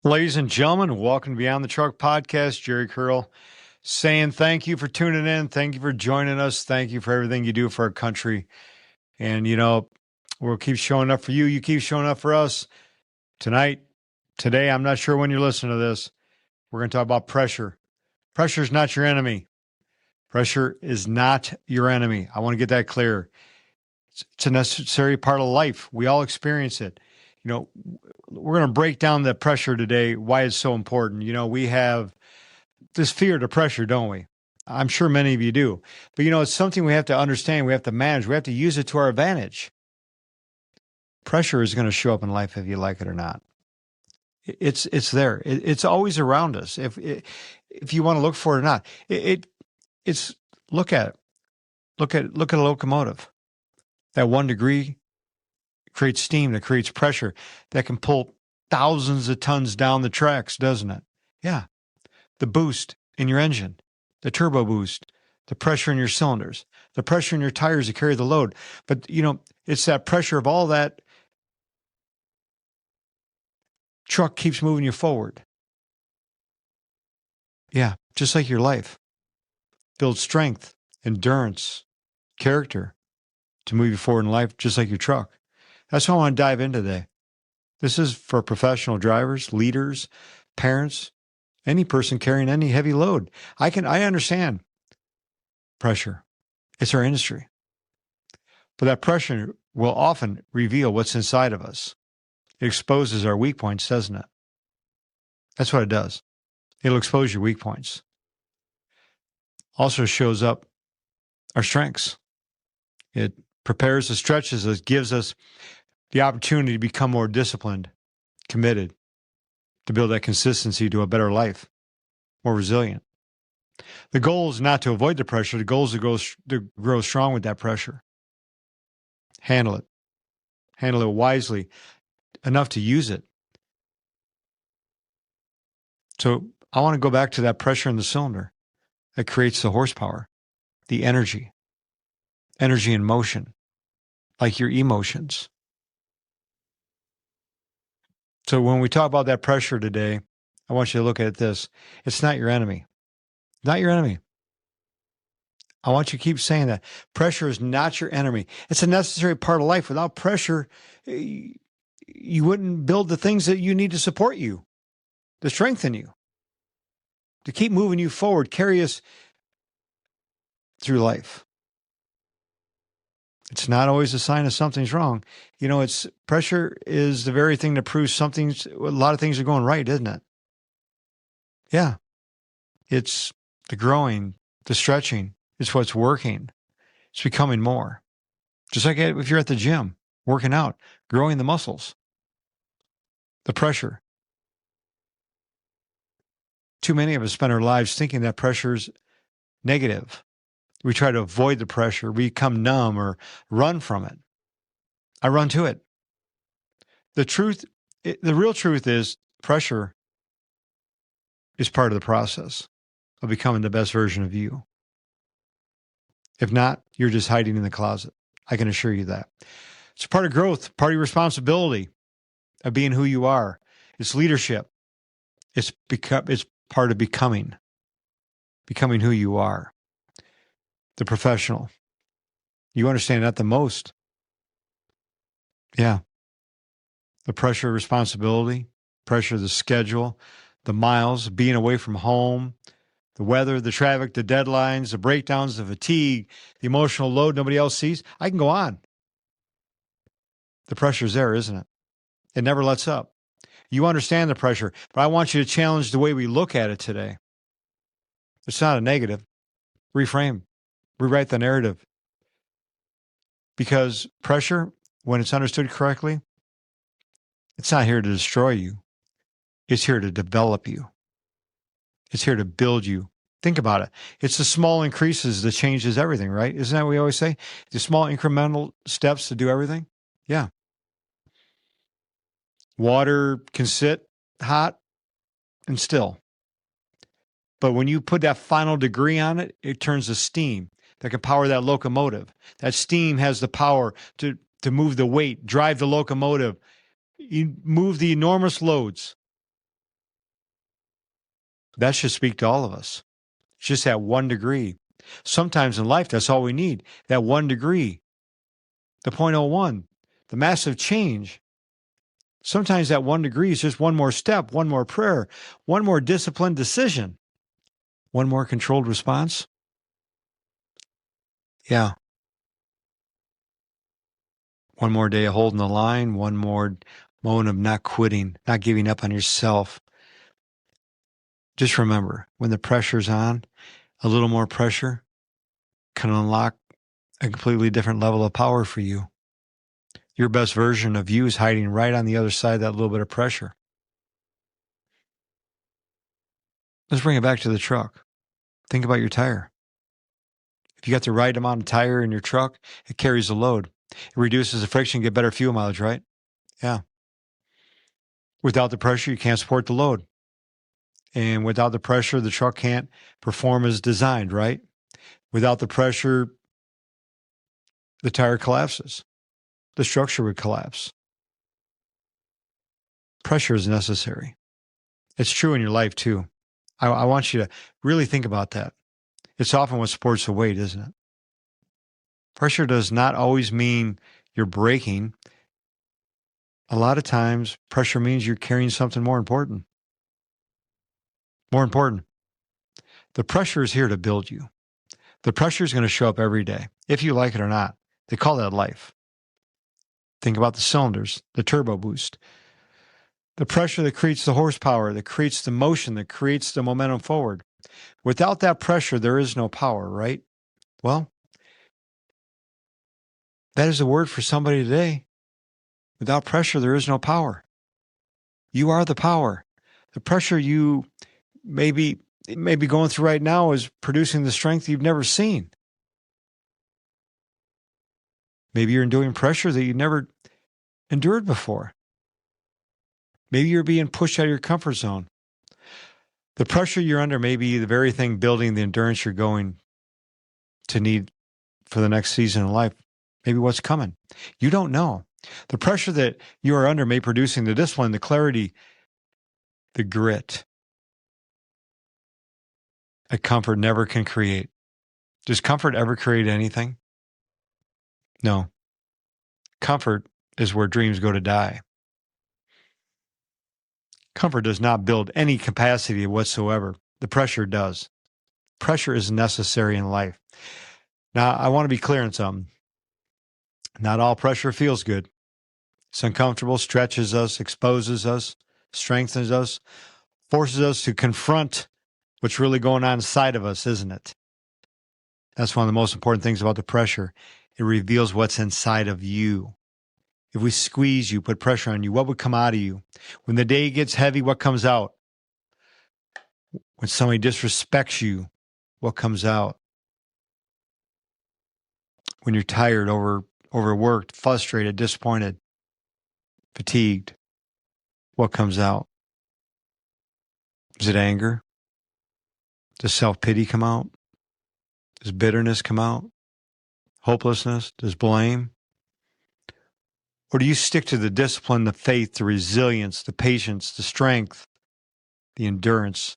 Ladies and gentlemen, welcome to Beyond the Truck Podcast. Jerry Curl saying thank you for tuning in. Thank you for joining us. Thank you for everything you do for our country. And, we'll keep showing up for you. You keep showing up for us. Today, I'm not sure when you're listening to this. We're going to talk about pressure. Pressure is not your enemy. Pressure is not your enemy. I want to get that clear. It's a necessary part of life. We all experience it. We're going to break down the pressure today, why it's so important. We have this fear to pressure, don't we? I'm sure many of you do. But, it's something we have to understand. We have to manage. We have to use it to our advantage. Pressure is going to show up in life if you like it or not. It's there. It's always around us. If you want to look for it or not, it's look at it. Look at a locomotive. That 1 degree creates steam, that creates pressure, that can pull thousands of tons down the tracks, doesn't it? Yeah. The boost in your engine, the turbo boost, the pressure in your cylinders, the pressure in your tires to carry the load. But, it's that pressure of all that truck keeps moving you forward. Yeah, just like your life. Build strength, endurance, character to move you forward in life, just like your truck. That's what I want to dive into today. This is for professional drivers, leaders, parents, any person carrying any heavy load. I understand pressure. It's our industry. But that pressure will often reveal what's inside of us. It exposes our weak points, doesn't it? That's what it does. It'll expose your weak points. Also shows up our strengths. It prepares us, stretches us, gives us the opportunity to become more disciplined, committed, to build that consistency to a better life, more resilient. The goal is not to avoid the pressure. The goal is to grow strong with that pressure. Handle it. Handle it wisely, enough to use it. So I want to go back to that pressure in the cylinder that creates the horsepower, the energy in motion, like your emotions. So when we talk about that pressure today, I want you to look at this. It's not your enemy. Not your enemy. I want you to keep saying that. Pressure is not your enemy. It's a necessary part of life. Without pressure, you wouldn't build the things that you need to support you, to strengthen you, to keep moving you forward, carry us through life. It's not always a sign of something's wrong. Pressure is the very thing that proves a lot of things are going right, isn't it? Yeah. It's the growing, the stretching. It's what's working. It's becoming more. Just like if you're at the gym, working out, growing the muscles. The pressure. Too many of us spend our lives thinking that pressure's negative. We try to avoid the pressure. We become numb or run from it. I run to it. The real truth is pressure is part of the process of becoming the best version of you. If not, you're just hiding in the closet. I can assure you that. It's part of growth, part of your responsibility of being who you are. It's leadership. It's part of becoming who you are. The professional. You understand that the most. Yeah. The pressure of responsibility, pressure of the schedule, the miles, being away from home, the weather, the traffic, the deadlines, the breakdowns, the fatigue, the emotional load nobody else sees. I can go on. The pressure's there, isn't it? It never lets up. You understand the pressure, but I want you to challenge the way we look at it today. It's not a negative. Reframe. Rewrite the narrative. Because pressure, when it's understood correctly, it's not here to destroy you. It's here to develop you. It's here to build you. Think about it. It's the small increases that changes everything, right? Isn't that what we always say? The small incremental steps to do everything? Yeah. Water can sit hot and still. But when you put that final degree on it, it turns to steam that can power that locomotive. That steam has the power to move the weight, drive the locomotive, you move the enormous loads. That should speak to all of us. Just that 1 degree. Sometimes in life, that's all we need. That 1 degree, the 0.01, the massive change. Sometimes that 1 degree is just one more step, one more prayer, one more disciplined decision, one more controlled response. Yeah. One more day of holding the line, one more moment of not quitting, not giving up on yourself. Just remember, when the pressure's on, a little more pressure can unlock a completely different level of power for you. Your best version of you is hiding right on the other side of that little bit of pressure. Let's bring it back to the truck. Think about your tire. If you got the right amount of tire in your truck, it carries the load. It reduces the friction, get better fuel mileage, right? Yeah. Without the pressure, you can't support the load. And without the pressure, the truck can't perform as designed, right? Without the pressure, the tire collapses. The structure would collapse. Pressure is necessary. It's true in your life too. I want you to really think about that. It's often what supports the weight, isn't it? Pressure does not always mean you're braking. A lot of times, pressure means you're carrying something more important. More important. The pressure is here to build you. The pressure is going to show up every day, if you like it or not. They call that life. Think about the cylinders, the turbo boost. The pressure that creates the horsepower, that creates the motion, that creates the momentum forward. Without that pressure, there is no power, right? Well, that is a word for somebody today. Without pressure, there is no power. You are the power. The pressure you may be going through right now is producing the strength you've never seen. Maybe you're enduring pressure that you never endured before. Maybe you're being pushed out of your comfort zone. The pressure you're under may be the very thing building the endurance you're going to need for the next season of life. Maybe what's coming. You don't know. The pressure that you are under may be producing the discipline, the clarity, the grit that comfort never can create. Does comfort ever create anything? No. Comfort is where dreams go to die. Comfort does not build any capacity whatsoever. The pressure does. Pressure is necessary in life. Now, I want to be clear on something. Not all pressure feels good. It's uncomfortable, stretches us, exposes us, strengthens us, forces us to confront what's really going on inside of us, isn't it? That's one of the most important things about the pressure. It reveals what's inside of you. If we squeeze you, put pressure on you, what would come out of you? When the day gets heavy, what comes out? When somebody disrespects you, what comes out? When you're tired, overworked, frustrated, disappointed, fatigued, what comes out? Is it anger? Does self-pity come out? Does bitterness come out? Hopelessness? Does blame? Or do you stick to the discipline, the faith, the resilience, the patience, the strength, the endurance?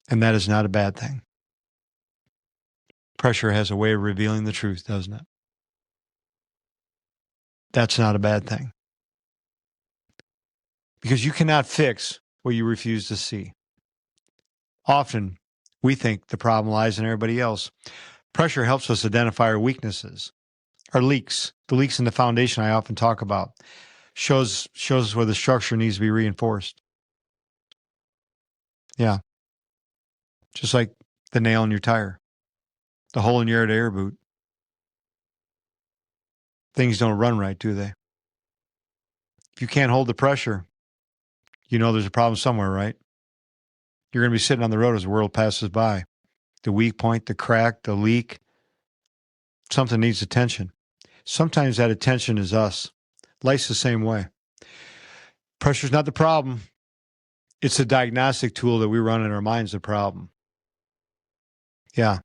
And that is not a bad thing. Pressure has a way of revealing the truth, doesn't it? That's not a bad thing. Because you cannot fix what you refuse to see. Often, we think the problem lies in everybody else. Pressure helps us identify our weaknesses, our leaks, the leaks in the foundation I often talk about. Shows us where the structure needs to be reinforced. Yeah. Just like the nail in your tire, the hole in your air boot. Things don't run right, do they? If you can't hold the pressure, you know there's a problem somewhere, right? You're going to be sitting on the road as the world passes by. The weak point, the crack, the leak, something needs attention. Sometimes that attention is us. Life's the same way. Pressure's not the problem. It's a diagnostic tool that we run in our minds, the problem. Yeah.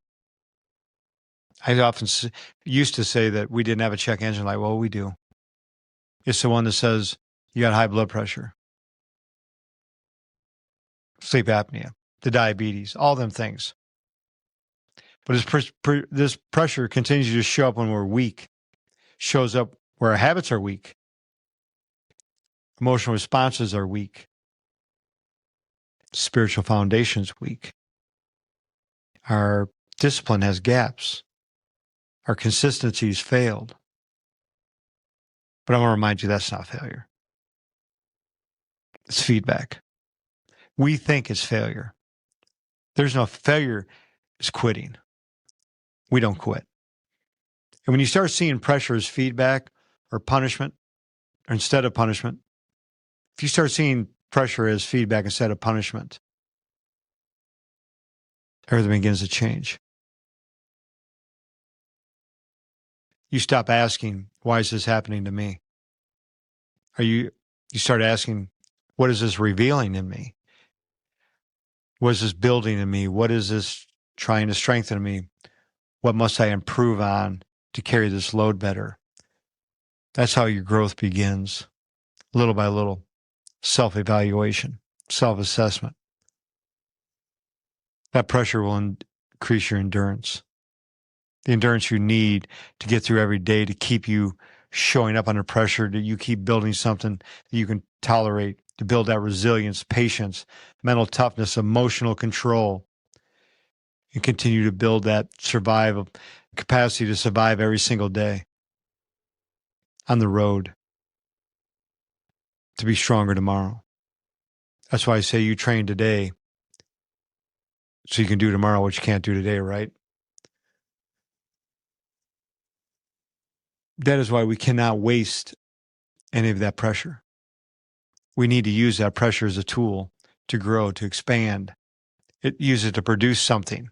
I often used to say that we didn't have a check engine light. Well, we do. It's the one that says you got high blood pressure. sleep apnea, the diabetes, all them things. But this pressure continues to show up when we're weak, shows up where our habits are weak, emotional responses are weak, spiritual foundation's weak, our discipline has gaps, our consistency's failed. But I want to remind you that's not failure. It's feedback. We think it's failure. There's no failure, it's quitting. We don't quit. And when you start seeing pressure as feedback or punishment, or instead of punishment, if you start seeing pressure as feedback instead of punishment, everything begins to change. You stop asking, why is this happening to me? You start asking, what is this revealing in me? What is this building in me? What is this trying to strengthen in me? What must I improve on to carry this load better? That's how your growth begins, little by little. Self-evaluation, self-assessment. That pressure will increase your endurance. The endurance you need to get through every day, to keep you showing up under pressure, that you keep building something that you can tolerate, to build that resilience, patience, mental toughness, emotional control, and continue to build that capacity to survive every single day on the road, to be stronger tomorrow. That's why I say you train today so you can do tomorrow what you can't do today, right? That is why we cannot waste any of that pressure. We need to use that pressure as a tool to grow, to expand. Use it to produce something: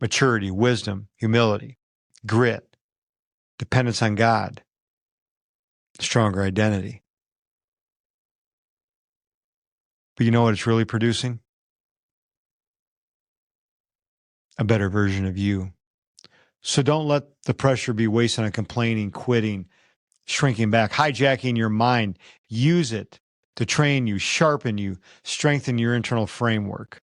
maturity, wisdom, humility, grit, dependence on God, stronger identity. But you know what it's really producing? A better version of you. So don't let the pressure be wasted on complaining, quitting, shrinking back, hijacking your mind. Use it to train you, sharpen you, strengthen your internal framework.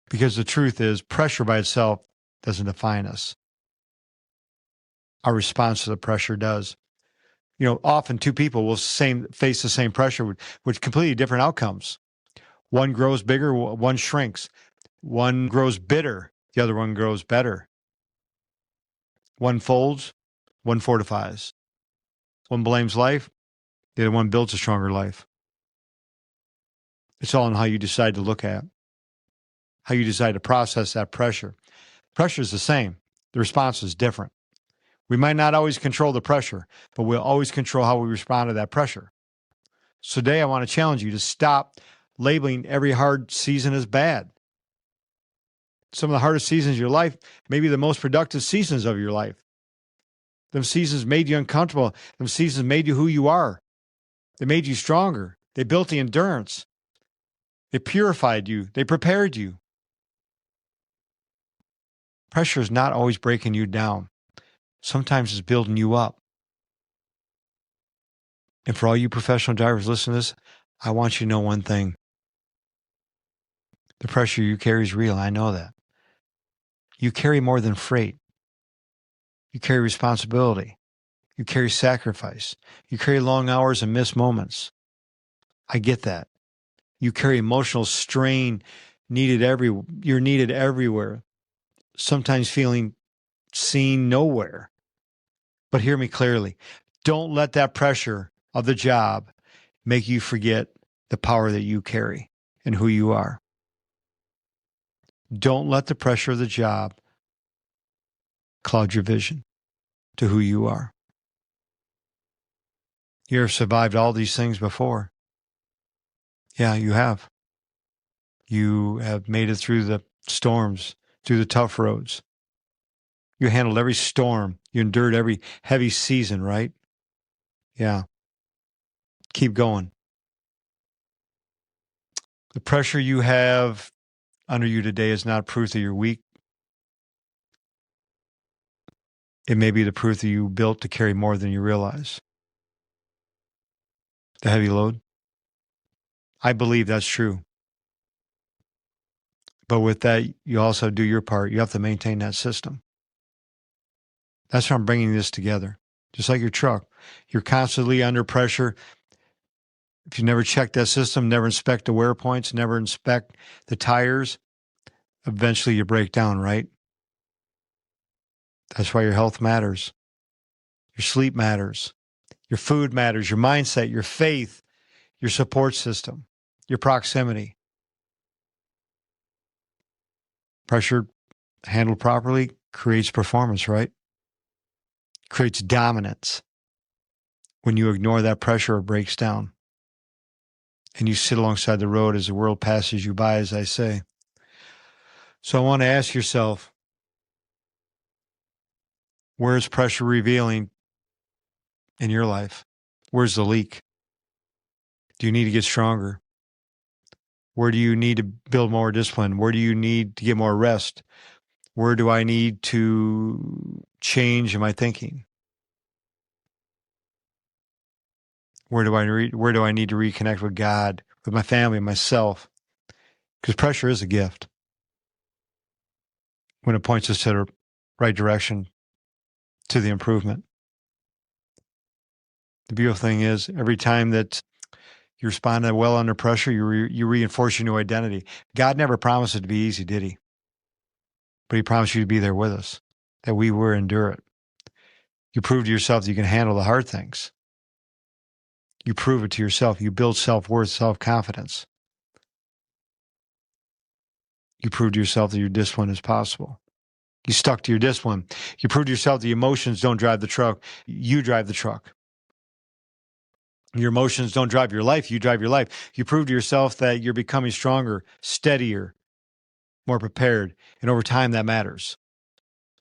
Because the truth is, pressure by itself doesn't define us. Our response to the pressure does. Often two people will face the same pressure with completely different outcomes. One grows bigger, one shrinks. One grows bitter, the other one grows better. One folds, one fortifies. One blames life, the other one builds a stronger life. It's all in how you decide to look at, how you decide to process that pressure. Pressure is the same. The response is different. We might not always control the pressure, but we'll always control how we respond to that pressure. So today I want to challenge you to stop labeling every hard season as bad. Some of the hardest seasons of your life may be the most productive seasons of your life. Them seasons made you uncomfortable. Them seasons made you who you are. They made you stronger. They built the endurance. They purified you. They prepared you. Pressure is not always breaking you down. Sometimes it's building you up. And for all you professional drivers listening to this, I want you to know one thing. The pressure you carry is real. I know that. You carry more than freight. You carry responsibility. You carry sacrifice. You carry long hours and missed moments. I get that. You carry emotional strain. You're needed everywhere. Sometimes feeling seen nowhere. But hear me clearly. Don't let that pressure of the job make you forget the power that you carry and who you are. Don't let the pressure of the job cloud your vision to who you are. You have survived all these things before. Yeah, you have. You have made it through the storms, through the tough roads. You handled every storm. You endured every heavy season, right? Yeah. Keep going. The pressure you have under you today is not proof that you're weak. It may be the proof that you built to carry more than you realize. The heavy load, I believe that's true. But with that, you also do your part. You have to maintain that system. That's why I'm bringing this together. Just like your truck, you're constantly under pressure. If you never check that system, never inspect the wear points, never inspect the tires, eventually you break down, right? That's why your health matters. Your sleep matters. Your food matters. Your mindset, your faith, your support system, your proximity. Pressure handled properly creates performance, right? Creates dominance. When you ignore that pressure, it breaks down. And you sit alongside the road as the world passes you by, as I say. So I want to ask yourself, where is pressure revealing in your life? Where's the leak? Do you need to get stronger? Where do you need to build more discipline? Where do you need to get more rest? Where do I need to change in my thinking? Where do I need to reconnect with God, with my family, myself? Because pressure is a gift when it points us to the right direction, to the improvement. The beautiful thing is, every time that you respond well under pressure, you reinforce your new identity. God never promised it to be easy, did he? But he promised you to be there with us, that we will endure it. You prove to yourself that you can handle the hard things. You prove it to yourself. You build self-worth, self-confidence. You prove to yourself that your discipline is possible. You stuck to your discipline. You prove to yourself that emotions don't drive the truck. You drive the truck. Your emotions don't drive your life. You drive your life. You prove to yourself that you're becoming stronger, steadier, more prepared. And over time, that matters.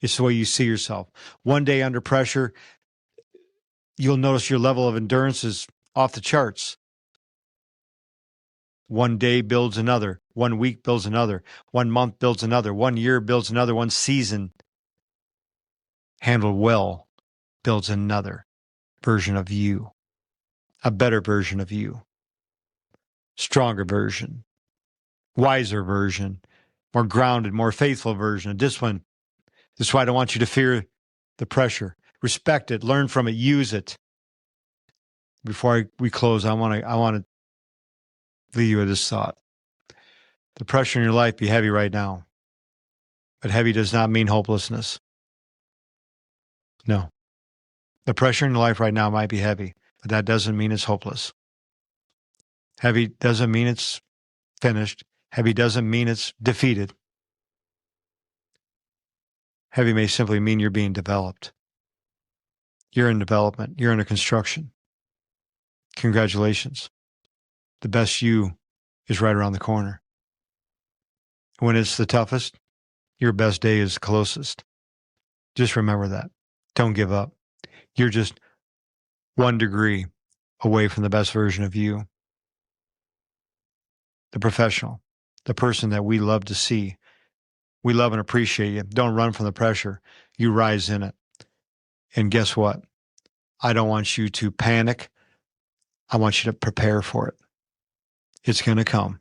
It's the way you see yourself. One day under pressure, you'll notice your level of endurance is off the charts. One day builds another. 1 week builds another. 1 month builds another. 1 year builds another. 1 season handled well builds another version of you, a better version of you, stronger version, wiser version, more grounded, more faithful version, a discipline. That's why I don't want you to fear the pressure. Respect it, learn from it, use it. Before we close, I want to leave you with this thought. The pressure in your life be heavy right now, but heavy does not mean hopelessness. No. The pressure in your life right now might be heavy, but that doesn't mean it's hopeless. Heavy doesn't mean it's finished. Heavy doesn't mean it's defeated. Heavy may simply mean you're being developed. You're in development. You're under construction. Congratulations. The best you is right around the corner. When it's the toughest, your best day is closest. Just remember that. Don't give up. You're just 1 degree away from the best version of you. The professional, the person that we love to see. We love and appreciate you. Don't run from the pressure. You rise in it. And guess what? I don't want you to panic. I want you to prepare for it. It's going to come.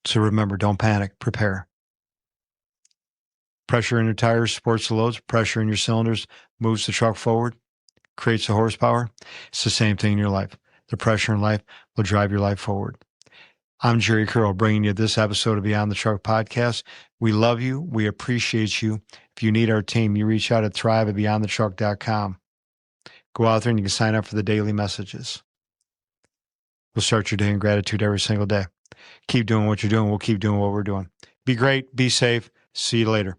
So remember, don't panic. Prepare. Pressure in your tires supports the loads. Pressure in your cylinders moves the truck forward, creates the horsepower. It's the same thing in your life. The pressure in life will drive your life forward. I'm Jerry Curl, bringing you this episode of Beyond the Truck podcast. We love you. We appreciate you. If you need our team, you reach out at thrive@beyondthetruck.com. Go out there and you can sign up for the daily messages. We'll start your day in gratitude every single day. Keep doing what you're doing. We'll keep doing what we're doing. Be great. Be safe. See you later.